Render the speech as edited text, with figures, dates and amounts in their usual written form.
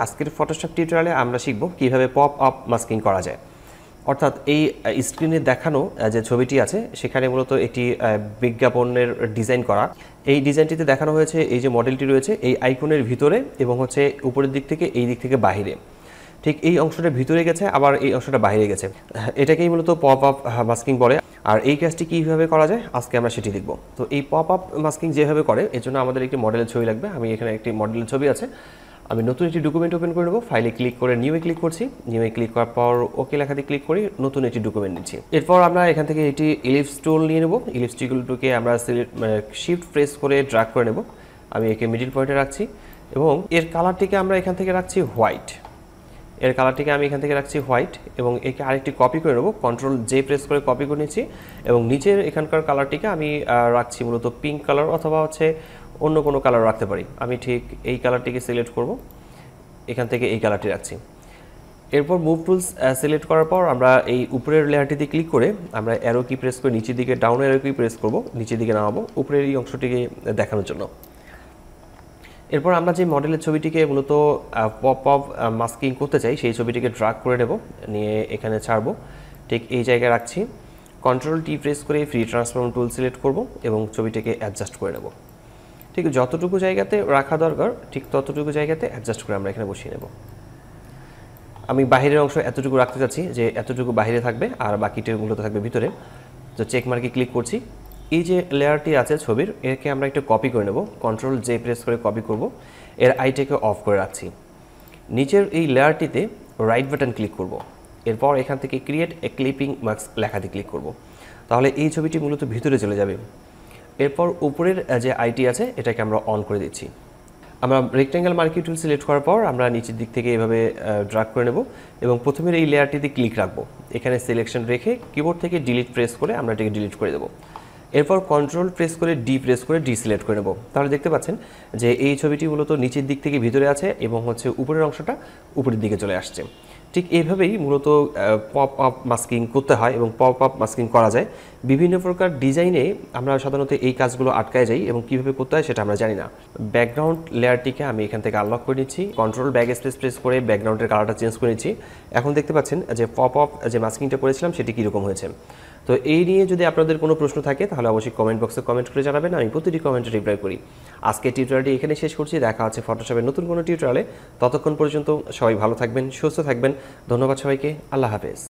আজকের ফটোশপ টিউটোরিয়ালে আমরা শিখব কিভাবে পপ আপ মাস্কিং করা যায়। অর্থাৎ এই স্ক্রিনে দেখানো যে ছবিটি আছে সেখানে মূলত একটি বিজ্ঞাপনের ডিজাইন করা। এই ডিজাইনটিতে দেখানো হয়েছে এই যে মডেলটি রয়েছে এই আইকনের ভিতরে এবং হচ্ছে উপরের দিক থেকে এই দিক থেকে বাহিরে, ঠিক এই অংশটা ভিতরে গেছে আবার এই অংশটা বাইরে গেছে, এটাকেই মূলত পপ আপ মাস্কিং বলে। আর এই কাজটি কীভাবে করা যায় আজকে আমরা সেটি দেখব। তো এই পপ আপ মাস্কিং যেভাবে করে এর জন্য আমাদের একটি মডেলের ছবি লাগবে। আমি এখানে একটি মডেলের ছবি আছে, আমি নতুন একটি ডকুমেন্ট ওপেন করে নেব। ফাইলে ক্লিক করে নিউয়ে ক্লিক করছি, নিউয়ে ক্লিক করার পর ওকে লেখাতে ক্লিক করি, নতুন একটি ডকুমেন্ট নিচ্ছি। এরপর আমরা এখান থেকে একটি ইলিপস টুল নিয়ে নেব। ইলিপস টুলটিকে আমরা শিফট প্রেস করে ড্র্যাগ করে নেব। আমি একে মিডল পয়েন্টে রাখছি এবং এর কালারটিকে আমরা এখান থেকে রাখছি হোয়াইট। এর কালারটিকে আমি এখান থেকে রাখছি হোয়াইট এবং একে আরেকটি কপি করে নেব। কন্ট্রোল জে প্রেস করে কপি করে নিচ্ছি এবং নিচের এখানকার কালারটিকে আমি রাখছি মূলত পিঙ্ক কালার অথবা হচ্ছে অন্য কোনো কালার রাখতে পারি। আমি ঠিক এই কালারটিকে সিলেক্ট করব, এখান থেকে এই কালারটি রাখছি। এরপর মুভ টুলস সিলেক্ট করার পর আমরা এই উপরের লেয়ারটিতে ক্লিক করে আমরা অ্যারো কি প্রেস করে নিচের দিকে ডাউন অ্যারো কি প্রেস করব, নিচের দিকে নামাবো উপরের এই অংশটিকে দেখানোর জন্য। এরপর আমরা যে মডেলের ছবিটিকে মূলত পপ আপ মাস্কিং করতে চাই সেই ছবিটিকে ড্র্যাগ করে নেব, নিয়ে এখানে ছাড়বো, ঠিক এই জায়গায় রাখছি। কন্ট্রোল টি প্রেস করে ফ্রি ট্রান্সফর্ম টুল সিলেক্ট করব এবং ছবিটিকে অ্যাডজাস্ট করে নেব। ঠিক যতটুকু জায়গাতে রাখা দরকার ঠিক ততটুকু জায়গাতে অ্যাডজাস্ট করে আমরা এখানে বসিয়ে নেব। আমি বাহিরের অংশ এতটুকু রাখতে চাচ্ছি যে এতটুকু বাহিরে থাকবে আর বাকিটা মূলত থাকবে ভিতরে। তো চেক মার্কে ক্লিক করছি। এই যে লেয়ারটি আছে ছবির একে আমরা একটু কপি করে নেব, কন্ট্রোল জে প্রেস করে কপি করব, এর আইটাকে অফ করে রাখছি। নিচের এই লেয়ারটিতে রাইট বাটন ক্লিক করব, এরপর এখান থেকে ক্রিয়েট এ ক্লিপিং মাস্ক লেখাতে ক্লিক করব, তাহলে এই ছবিটি মূলত ভিতরে চলে যাবে। এরপর উপরের যে আইটি আছে এটাকে আমরা অন করে দিচ্ছি। আমরা রেক্ট্যাঙ্গেল মার্কি টুল সিলেক্ট করার পর আমরা নিচের দিক থেকে এভাবে ড্র্যাগ করে নেব এবং প্রথমের এই লেয়ারটিতে ক্লিক রাখবো, এখানে সিলেকশন রেখে কিবোর্ড থেকে ডিলিট প্রেস করে আমরা এটাকে ডিলিট করে দেবো। এরপর কন্ট্রোল প্রেস করে ডি সিলেক্ট করে নেব। তাহলে দেখতে পাচ্ছেন যে এই ছবিটি মূলত নিচের দিক থেকে ভিতরে আছে এবং হচ্ছে উপরের অংশটা উপরের দিকে চলে আসছে। ঠিক এইভাবেই মূলত পপ আপ মাস্কিং করতে হয় এবং পপ আপ মাস্কিং করা যায়। বিভিন্ন প্রকার ডিজাইনে আমরা সাধারণত এই কাজগুলো আটকায় যাই এবং কীভাবে করতে হয় সেটা আমরা জানি না। ব্যাকগ্রাউন্ড লেয়ারটিকে আমি এখান থেকে আনলক করে নিচ্ছি, কন্ট্রোল ব্যাক স্পেস প্রেস করে ব্যাকগ্রাউন্ডের কালারটা চেঞ্জ করে নিচ্ছি। এখন দেখতে পাচ্ছেন যে পপ আপ যে মাস্কিংটা করেছিলাম সেটি কীরকম হয়েছে। তো এই নিয়ে যদি আপনাদের কোনো প্রশ্ন থাকে তাহলে অবশ্যই কমেন্ট বক্সে কমেন্ট করে জানাবেন, আমি প্রতিটি কমেন্টে রিপ্লাই করি। আজকে টিউটোরিয়ালটি এখানে শেষ করছি, দেখা হচ্ছে ফটোশপের নতুন কোনো টিউটোরিয়ালে। ততক্ষণ পর্যন্ত সবাই ভালো থাকবেন, সুস্থ থাকবেন। ধন্যবাদ সবাইকে, আল্লাহ হাফেজ।